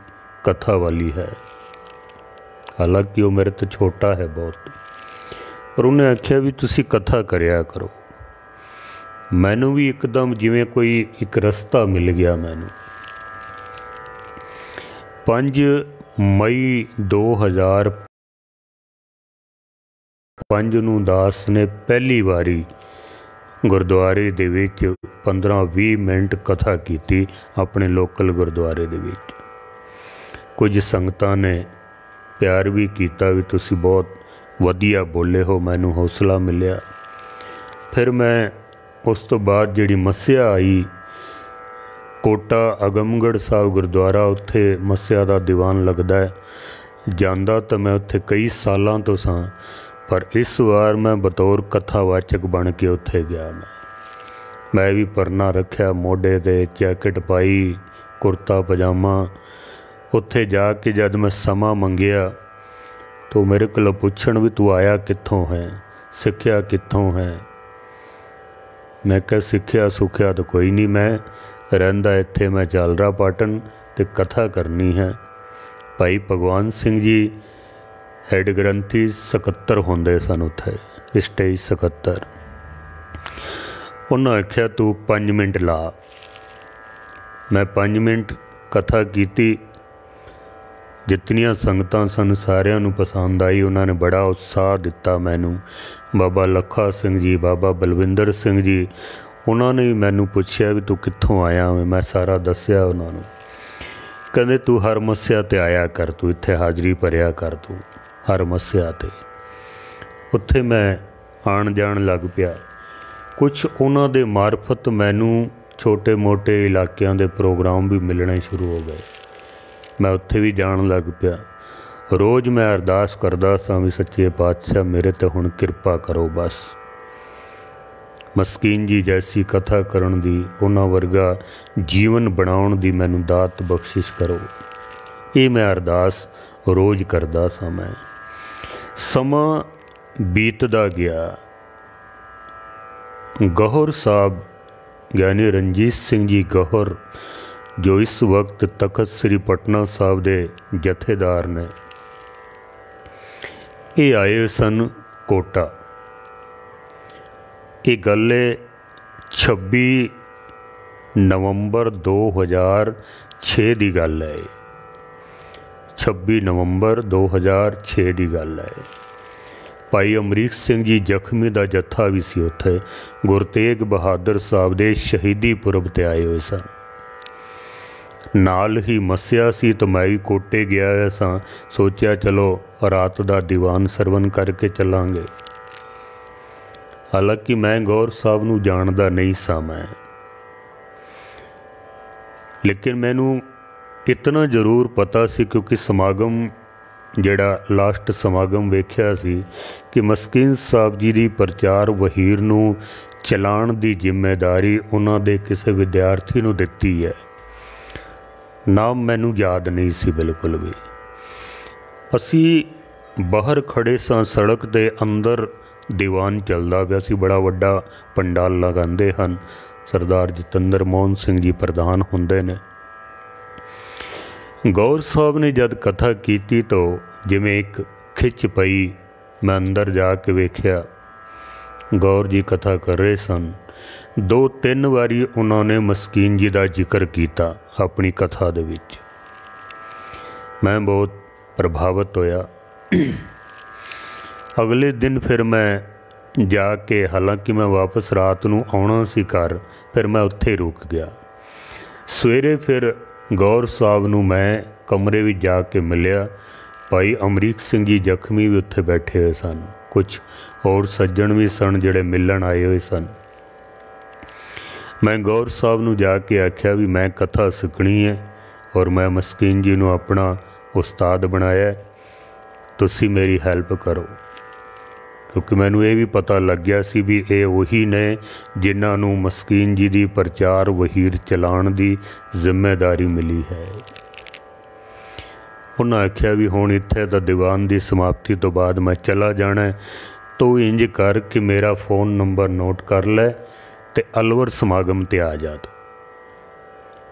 कथा वाली है। हालांकि वो मेरे तो छोटा है बहुत, पर उन्हें आख्या भी तुसी कथा करया करो। मैनू भी एकदम जिवें कोई एक रस्ता मिल गया। मैनू 5 मई 2005 नूं दास ने पहली बारी गुरुद्वारे दे विच 15-20 मिनट कथा की अपने लोकल गुरुद्वारे दे विच। कुछ संगतां ने प्यार भी किया भी तुसी बहुत वधिया बोले हो, मैनू हौसला मिलिया। फिर मैं उस तो बाद जिहड़ी मस्सिया आई, कोटा आगमगढ़ साहब गुरुद्वारा, उत्थे मस्सिया का दीवान लगता है, जांदा तो मैं उत्थे कई सालों तो सां, पर इस बार मैं बतौर कथावाचक बन के उत्थे गया। मैं मैं भी परना रखिया मोढे ते, जैकेट पाई, कुर्ता पजामा। उत्थे जाके जद मैं समा मंगिया तो मेरे को पुछण भी तू आया कित्थों है, सिक्ख्या कित्थों है। मैं क्या सिक्ख्या सुख्या तो कोई नहीं, मैं रहिंदा इत्थे, मैं जालरा पाटन ते कथा करनी है। भाई भगवान सिंह जी हैड ग्रंथी सकत्तर होंदे सन उत्थे, स्टेज सकत्तर। उन्हें आख्या तू 5 मिनट ला। मैं 5 मिनट कथा कीती। जितनियां संगतां सन सारियां नूं पसंद आई। उन्होंने बड़ा उत्साह दिता मैनू। बाबा लखा सिंह जी, बाबा बलविंदर सिंह जी, उन्होंने भी मैनू पुछया भी तू कित्थों आया। मैं सारा दसिया उन्होंने। कहते तू हर मस्या ते आया कर, तू इत्थे हाजरी भरिया कर, तू हर मस्या ते। उत्थे मैं आण जाण लग पिया। कुछ उन्हां दे मार्फत मैनू छोटे मोटे इलाकिਆਂ दे प्रोग्राम भी मिलने शुरू हो गए। मैं उत्थे भी जाण लग पिया। रोज़ मैं अरदास करदा सां भी सच्चे पातशाह मेरे ते हुण किरपा करो। बस मस्कीन जी जैसी कथा करन दी, उन्हां वर्गा जीवन बनाउण दी मैनू दात बख्शिश करो। ये मैं अरदास रोज़ करदा सां। मैं समा बीतदा गया। गौहर साहब ज्ञानी रणजीत सिंह जी गौहर, जो इस वक्त तखत श्री पटना साहब दे जथेदार ने, ये आए सन कोटा। ये गल 26 नवंबर 2006 की गल है। 26 नवंबर 2006 की गल है। भाई अमरीक सिंह जी जख्मी का जत्था भी सी उत्थे। गुरु तेग बहादुर साहब दे शहीदी पुरब ते आए हुए सन। नाल ही मस्या सी तो मैं भी कोटे गया है सां। सोचा चलो रात का दीवान सरवण करके चलांगे। हालांकि मैं गौर साहब नूं जानदा नहीं सा मैं, लेकिन मैनू इतना जरूर पता सी क्योंकि समागम जिहड़ा लास्ट समागम वेख्या सी कि मस्कीन साहब जी की प्रचार वहीर नूं चलाण दी जिम्मेदारी उन्हां दे किसी विद्यार्थी नूं दित्ती है। नाम मैनू याद नहीं सी बिल्कुल भी। असी बाहर खड़े सां, सड़क के अंदर दीवान चलदा पिया सी। बड़ा वड्डा पंडाल लगांदे हन। सरदार जतिंदर मोहन सिंह जी प्रधान हुंदे ने। गौर साहब ने जद कथा की तो जिमें एक खिच पई। मैं अंदर जाके वेख्या गौर जी कथा कर रहे सन। 2-3 वारी उन्होंने मस्कीन जी का जिक्र किया अपनी कथा दे विच। मैं बहुत प्रभावित होया। अगले दिन फिर मैं जाके, हालांकि मैं वापस रात नूं आउणा सी घर, फिर मैं उत्थे रुक गया। सवेरे फिर गौर साहब नूं मैं कमरे में जाके मिलिया। भाई अमरीक सिंह जी जख्मी भी उत्थे बैठे हुए सन। कुछ और सज्जन भी सन जिहड़े मिलन आए हुए सन। मैं गौर साहब नूं जाके आख्या भी मैं कथा सिखनी है और मैं मस्कीन जी नूं अपना उस्ताद बनाया, तुसी मेरी हैल्प करो। क्योंकि मैनू ये भी पता लग गया सी भी ये वही ने जिन्हां नूं मस्कीन जी की प्रचार वहीर चलाण की जिम्मेदारी मिली है। उन्हें आख्या भी हुण इत्थे तां दीवान की समाप्ति तो बाद मैं चला जाना है, तो इंज कर कि मेरा फ़ोन नंबर नोट कर लै ते अलवर समागम ते आ जा। तो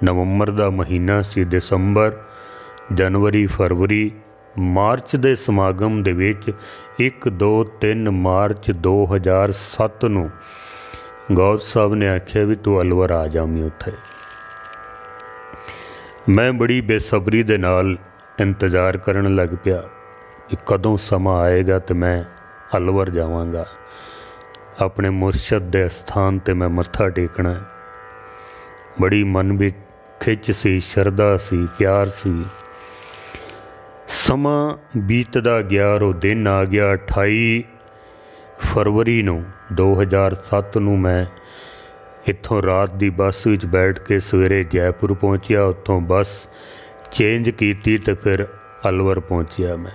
नवंबर का महीना सी। दिसंबर, जनवरी, फरवरी, मार्च के समागम दे विच 1, 2, 3 मार्च 2007 नूं गौर साहब ने आख्या भी तू अलवर आ जावीं उत्थे। मैं बड़ी बेसबरी दे नाल इंतज़ार करन लग पिया कि कदों समा आएगा तो मैं अलवर जावांगा। अपने मुरशद दे स्थान ते मैं मत्था टेकना है। बड़ी मन में खिच सी, शरदा सी, प्यार सी। समा बीतदा गया और दिन आ गया 28 फरवरी नूं 2007 नूं मैं इत्थों रात की बस विच बैठ के सवेरे जयपुर पहुँचिया। उत्थों बस चेंज की तो फिर अलवर पहुँचिया। मैं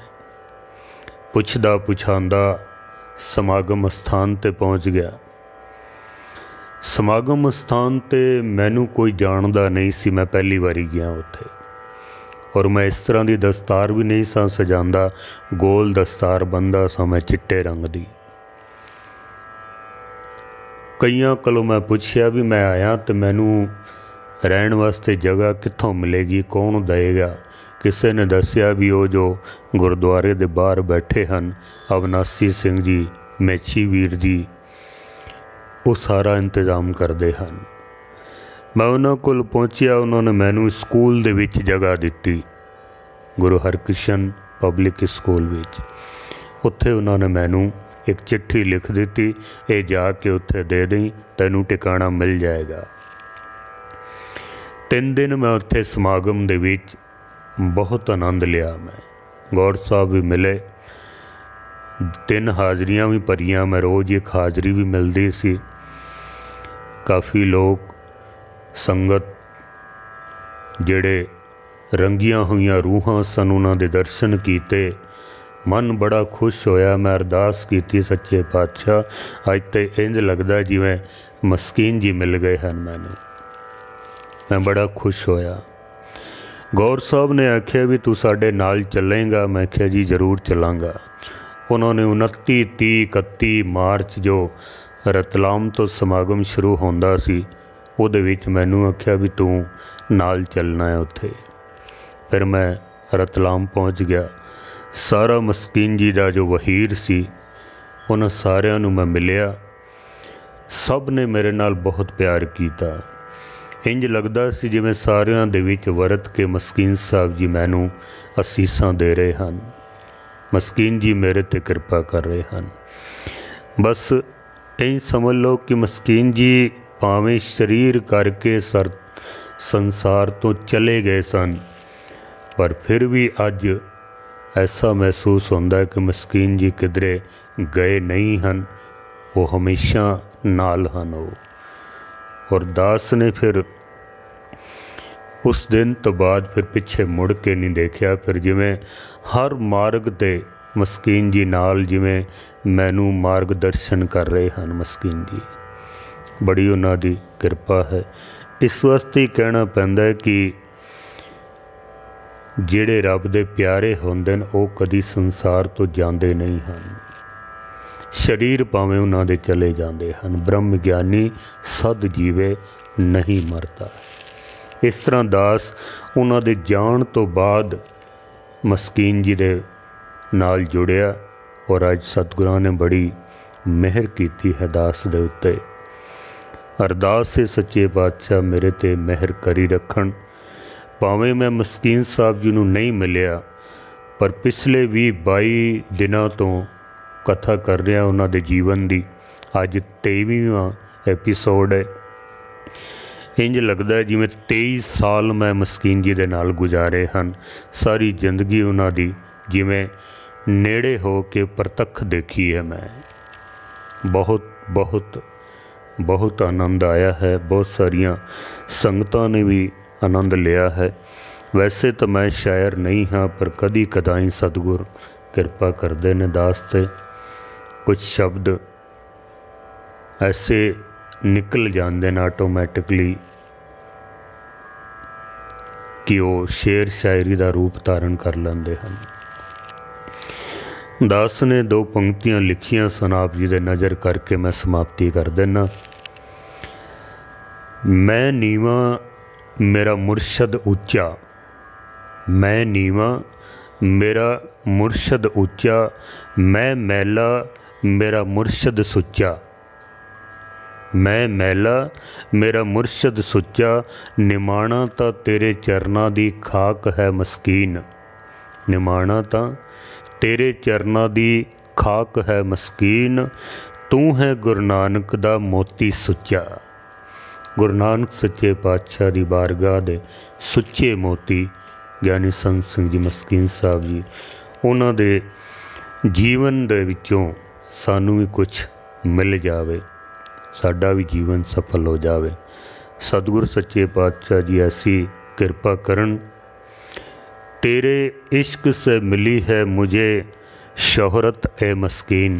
पुछदा पुछांदा समागम स्थान ते पहुँच गया। ਸਮਾਗਮ ਸਥਾਨ 'ਤੇ ਮੈਨੂੰ ਕੋਈ ਜਾਣਦਾ ਨਹੀਂ ਸੀ। ਮੈਂ ਪਹਿਲੀ ਵਾਰੀ ਗਿਆ ਉੱਥੇ, ਔਰ ਮੈਂ ਇਸ ਤਰ੍ਹਾਂ ਦੀ ਦਸਤਾਰ ਵੀ ਨਹੀਂ ਸਾਂ ਸਜਾਉਂਦਾ। ਗੋਲ ਦਸਤਾਰ ਬੰਨ੍ਹਦਾ ਸਾਂ ਮੈਂ ਚਿੱਟੇ ਰੰਗ ਦੀ। ਕਈਆਂ ਕੋਲੋਂ ਮੈਂ ਪੁੱਛਿਆ ਵੀ ਮੈਂ ਆਇਆ ਅਤੇ ਮੈਨੂੰ ਰਹਿਣ ਵਾਸਤੇ ਜਗ੍ਹਾ ਕਿੱਥੋਂ ਮਿਲੇਗੀ, ਕੌਣ ਦੇਵੇਗਾ। ਕਿਸੇ ਨੇ ਦੱਸਿਆ ਵੀ ਉਹ ਜੋ ਗੁਰਦੁਆਰੇ ਦੇ ਬਾਹਰ ਬੈਠੇ ਹਨ, ਅਵਨਾਸੀ ਸਿੰਘ ਜੀ, ਮੇਚੀ ਵੀਰ ਜੀ, ਉਹ ਸਾਰਾ ਇੰਤਜ਼ਾਮ ਕਰਦੇ ਹਨ। ਮੈਂ ਉਹਨਾਂ ਕੋਲ ਪਹੁੰਚਿਆ, ਉਹਨਾਂ ਨੇ ਮੈਨੂੰ ਸਕੂਲ ਦੇ ਵਿੱਚ ਜਗ੍ਹਾ ਦਿੱਤੀ, ਗੁਰੂ ਹਰਕ੍ਰਿਸ਼ਨ ਪਬਲਿਕ ਸਕੂਲ ਵਿੱਚ। ਉੱਥੇ ਉਹਨਾਂ ਨੇ ਮੈਨੂੰ ਇੱਕ ਚਿੱਠੀ ਲਿਖ ਦਿੱਤੀ, ਇਹ ਜਾ ਕੇ ਉੱਥੇ ਦੇ ਦੇਈਂ, ਤੈਨੂੰ ਟਿਕਾਣਾ ਮਿਲ ਜਾਏਗਾ। 3 ਦਿਨ ਮੈਂ ਉੱਥੇ ਸਮਾਗਮ ਦੇ ਵਿੱਚ ਬਹੁਤ ਆਨੰਦ ਲਿਆ। ਮੈਂ ਗੌਰ ਸਾਹਿਬ ਵੀ ਮਿਲੇ, 3 ਹਾਜ਼ਰੀਆਂ ਵੀ ਭਰੀਆਂ। ਮੈਂ ਰੋਜ਼ ਇੱਕ ਹਾਜ਼ਰੀ ਵੀ ਮਿਲਦੀ ਸੀ। ਕਾਫੀ ਲੋਕ ਸੰਗਤ ਜਿਹੜੇ ਰੰਗੀਆਂ ਹੋਈਆਂ ਰੂਹਾਂ ਸਨ, ਉਹਨਾਂ ਦੇ ਦਰਸ਼ਨ ਕੀਤੇ। ਮਨ ਬੜਾ ਖੁਸ਼ ਹੋਇਆ। ਮੈਂ ਅਰਦਾਸ ਕੀਤੀ, ਸੱਚੇ ਪਾਤਸ਼ਾਹ, ਅੱਜ ਤਾਂ ਇੰਝ ਲੱਗਦਾ ਜਿਵੇਂ ਮਸਕੀਨ ਜੀ ਮਿਲ ਗਏ ਹਨ ਮੈਨੂੰ। ਮੈਂ ਬੜਾ ਖੁਸ਼ ਹੋਇਆ। ਗੌਰ ਸਾਹਿਬ ਨੇ ਆਖਿਆ ਵੀ ਤੂੰ ਸਾਡੇ ਨਾਲ ਚੱਲੇਂਗਾ? ਮੈਂ ਕਿਹਾ ਜੀ ਜ਼ਰੂਰ ਚੱਲਾਂਗਾ। ਉਹਨਾਂ ਨੇ 29, 30, 31 ਮਾਰਚ ਜੋ ਰਤਲਾਮ ਤੋਂ ਸਮਾਗਮ ਸ਼ੁਰੂ ਹੁੰਦਾ ਸੀ, ਉਹਦੇ ਵਿੱਚ ਮੈਨੂੰ ਆਖਿਆ ਵੀ ਤੂੰ ਨਾਲ ਚੱਲਣਾ ਹੈ ਉੱਥੇ। ਫਿਰ ਮੈਂ ਰਤਲਾਮ ਪਹੁੰਚ ਗਿਆ। ਸਾਰਾ ਮਸਕੀਨ ਜੀ ਦਾ ਜੋ ਵਹੀਰ ਸੀ, ਉਹਨਾਂ ਸਾਰਿਆਂ ਨੂੰ ਮੈਂ ਮਿਲਿਆ। ਸਭ ਨੇ ਮੇਰੇ ਨਾਲ ਬਹੁਤ ਪਿਆਰ ਕੀਤਾ। ਇੰਝ ਲੱਗਦਾ ਸੀ ਜਿਵੇਂ ਸਾਰਿਆਂ ਦੇ ਵਿੱਚ ਵਰਤ ਕੇ ਮਸਕੀਨ ਸਾਹਿਬ ਜੀ ਮੈਨੂੰ ਅਸੀਸਾਂ ਦੇ ਰਹੇ ਹਨ। ਮਸਕੀਨ ਜੀ ਮੇਰੇ 'ਤੇ ਕਿਰਪਾ ਕਰ ਰਹੇ ਹਨ। ਬਸ ਇੰਝ ਸਮਝ ਲਓ ਕਿ ਮਸਕੀਨ ਜੀ ਭਾਵੇਂ ਸਰੀਰ ਕਰਕੇ ਸੰਸਾਰ ਤੋਂ ਚਲੇ ਗਏ ਸਨ, ਪਰ ਫਿਰ ਵੀ ਅੱਜ ਐਸਾ ਮਹਿਸੂਸ ਹੁੰਦਾ ਕਿ ਮਸਕੀਨ ਜੀ ਕਿਧਰੇ ਗਏ ਨਹੀਂ ਹਨ, ਉਹ ਹਮੇਸ਼ਾ ਨਾਲ ਹਨ। ਔਰ ਦਾਸ ਨੇ ਫਿਰ ਉਸ ਦਿਨ ਤੋਂ ਬਾਅਦ ਫਿਰ ਪਿੱਛੇ ਮੁੜ ਕੇ ਨਹੀਂ ਦੇਖਿਆ। ਫਿਰ ਜਿਵੇਂ ਹਰ ਮਾਰਗ 'ਤੇ ਮਸਕੀਨ ਜੀ ਨਾਲ ਜਿਵੇਂ ਮੈਨੂੰ ਮਾਰਗ ਦਰਸ਼ਨ ਕਰ ਰਹੇ ਹਨ। ਮਸਕੀਨ ਜੀ ਬੜੀ ਉਹਨਾਂ ਦੀ ਕਿਰਪਾ ਹੈ। ਇਸ ਵਾਸਤੇ ਕਹਿਣਾ ਪੈਂਦਾ ਹੈ ਕਿ ਜਿਹੜੇ ਰੱਬ ਦੇ ਪਿਆਰੇ ਹੁੰਦੇ ਨੇ ਉਹ ਕਦੀ ਸੰਸਾਰ ਤੋਂ ਜਾਂਦੇ ਨਹੀਂ ਹਨ। ਸਰੀਰ ਭਾਵੇਂ ਉਹਨਾਂ ਦੇ ਚਲੇ ਜਾਂਦੇ ਹਨ, ਬ੍ਰਹਮ ਗਿਆਨੀ ਸਦ ਜੀਵੇ ਨਹੀਂ ਮਰਦਾ। ਇਸ ਤਰ੍ਹਾਂ ਦਾਸ ਉਹਨਾਂ ਦੇ ਜਾਣ ਤੋਂ ਬਾਅਦ ਮਸਕੀਨ ਜੀ ਦੇ ਨਾਲ ਜੁੜਿਆ, ਔਰ ਅੱਜ ਸਤਿਗੁਰਾਂ ਨੇ ਬੜੀ ਮਿਹਰ ਕੀਤੀ ਹੈ ਦਾਸ ਦੇ ਉੱਤੇ। ਅਰਦਾਸ ਹੈ ਸੱਚੇ ਪਾਤਸ਼ਾਹ ਮੇਰੇ 'ਤੇ ਮਿਹਰ ਕਰੀ ਰੱਖਣ। ਭਾਵੇਂ ਮੈਂ ਮਸਕੀਨ ਸਾਹਿਬ ਜੀ ਨੂੰ ਨਹੀਂ ਮਿਲਿਆ, ਪਰ ਪਿਛਲੇ 20-22 ਦਿਨਾਂ ਤੋਂ ਕਥਾ ਕਰ ਰਿਹਾ ਉਹਨਾਂ ਦੇ ਜੀਵਨ ਦੀ। ਅੱਜ 23ਵਾਂ ਐਪੀਸੋਡ ਹੈ। ਇੰਝ ਲੱਗਦਾ ਜਿਵੇਂ 23 ਸਾਲ ਮੈਂ ਮਸਕੀਨ ਜੀ ਦੇ ਨਾਲ ਗੁਜ਼ਾਰੇ ਹਨ। ਸਾਰੀ ਜ਼ਿੰਦਗੀ ਉਹਨਾਂ ਦੀ ਜਿਵੇਂ ਨੇੜੇ ਹੋ ਕੇ ਪ੍ਰਤੱਖ ਦੇਖੀ ਹੈ ਮੈਂ। ਬਹੁਤ ਬਹੁਤ ਬਹੁਤ ਆਨੰਦ ਆਇਆ ਹੈ। ਬਹੁਤ ਸਾਰੀਆਂ ਸੰਗਤਾਂ ਨੇ ਵੀ ਆਨੰਦ ਲਿਆ ਹੈ। ਵੈਸੇ ਤਾਂ ਮੈਂ ਸ਼ਾਇਰ ਨਹੀਂ ਹਾਂ, ਪਰ ਕਦੀ ਕਦਾਈ ਸਤਿਗੁਰ ਕਿਰਪਾ ਕਰਦੇ ਨੇ ਦਾਸ 'ਤੇ। ਕੁਝ ਸ਼ਬਦ ਐਸੇ ਨਿਕਲ ਜਾਂਦੇ ਨੇ ਆਟੋਮੈਟਿਕਲੀ ਕਿ ਉਹ ਸ਼ੇਰ ਸ਼ਾਇਰੀ ਦਾ ਰੂਪ ਧਾਰਨ ਕਰ ਲੈਂਦੇ ਹਨ। ਦਾਸ ਨੇ 2 ਪੰਕਤੀਆਂ ਲਿਖੀਆਂ ਸਨ, ਆਪ ਜੀ ਦੇ ਨਜ਼ਰ ਕਰਕੇ ਮੈਂ ਸਮਾਪਤੀ ਕਰ ਦੇਣਾ। ਮੈਂ ਨੀਵਾਂ ਮੇਰਾ ਮੁਰਸ਼ਦ ਉੱਚਾ, ਮੈਂ ਨੀਵਾਂ ਮੇਰਾ ਮੁਰਸ਼ਦ ਉੱਚਾ, ਮੈਂ ਮੈਲਾ ਮੇਰਾ ਮੁਰਸ਼ਦ ਸੁੱਚਾ, ਮੈਂ ਮੈਲਾ ਮੇਰਾ ਮੁਰਸ਼ਦ ਸੁੱਚਾ, ਨਿਮਾਣਾ ਤਾਂ ਤੇਰੇ ਚਰਨਾਂ ਦੀ ਖਾਕ ਹੈ ਮਸਕੀਨ, ਨਿਮਾਣਾ ਤਾਂ ਤੇਰੇ ਚਰਨਾਂ ਦੀ ਖਾਕ ਹੈ ਮਸਕੀਨ, ਤੂੰ ਹੈ ਗੁਰੂ ਨਾਨਕ ਦਾ ਮੋਤੀ ਸੁੱਚਾ। ਗੁਰੂ ਨਾਨਕ ਸੱਚੇ ਪਾਤਸ਼ਾਹ ਦੀ ਬਾਰਗਾਹ ਦੇ ਸੁੱਚੇ ਮੋਤੀ ਗਿਆਨੀ ਸੰਤ ਸਿੰਘ ਜੀ ਮਸਕੀਨ ਸਾਹਿਬ ਜੀ, ਉਹਨਾਂ ਦੇ ਜੀਵਨ ਦੇ ਵਿੱਚੋਂ ਸਾਨੂੰ ਵੀ ਕੁਛ ਮਿਲ ਜਾਵੇ, ਸਾਡਾ ਵੀ ਜੀਵਨ ਸਫਲ ਹੋ ਜਾਵੇ। ਸਤਿਗੁਰ ਸੱਚੇ ਪਾਤਸ਼ਾਹ ਜੀ ਐਸੀ ਕਿਰਪਾ ਕਰਨ। तेरे इश्क से मिली है मुझे शोहरत ए मस्कीन,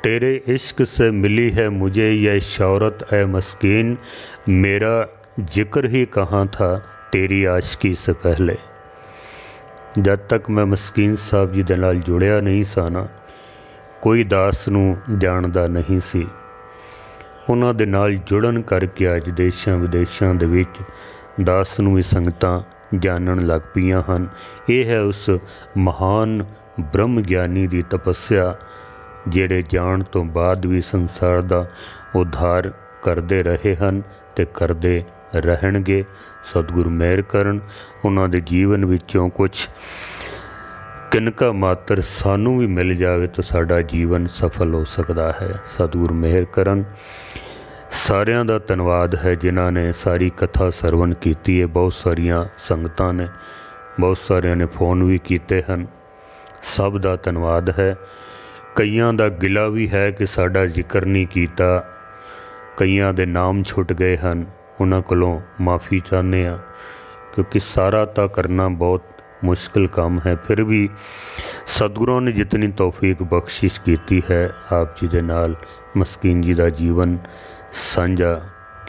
तेरे इश्क से मिली है मुझे यह शौहरत ए मस्कीन, मेरा जिक्र ही कहाँ था तेरी आशिकी से पहले। जब तक मैं मस्कीन साहब जी दे नाल जुड़िया नहीं सा ना, कोई दास नूं जाणदा नहीं सी। उन्हां दे नाल जुड़न करके अज देशां विदेशां दे विच दास नूं भी संगतां जानन लग पईयां हन। यह है उस महान ब्रह्म ज्ञानी दी तपस्या जिहड़े जाण तो बाद भी संसार दा उद्धार करदे रहे हन ते करदे रहणगे। सतगुरु मेहर करन उन्हां दे जीवन विचों कुछ किनका मात्र सानू भी मिल जाए तो साडा जीवन सफल हो सकता है। सतगुरु मेहर करन। सारियां दा धन्नवाद है जिन्हां ने सारी कथा सरवण कीती है। बहुत सारियां संगतां ने, बहुत सारियां ने फोन भी कीते हन। सब दा धन्नवाद है। कईयां दा गिला भी है कि साडा जिक्र नहीं कीता, कईयां दे नाम छुट गए हैं। उन्हां कोलों माफ़ी चाहते हैं क्योंकि सारा तो करना बहुत मुश्किल काम है। फिर भी सतगुरों ने जितनी तौफीक बख्शिश की है, आप जी दे नाल मस्कीन जी का जीवन साझा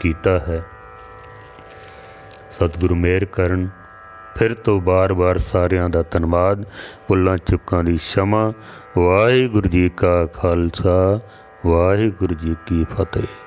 किया है। सतगुरु मेहर करन। फिर तो बार बार सारियां दा धन्नवाद। भुल्लां चुक्कां दी क्षमा। वाहिगुरू जी का खालसा, वाहिगुरू जी की फतेह।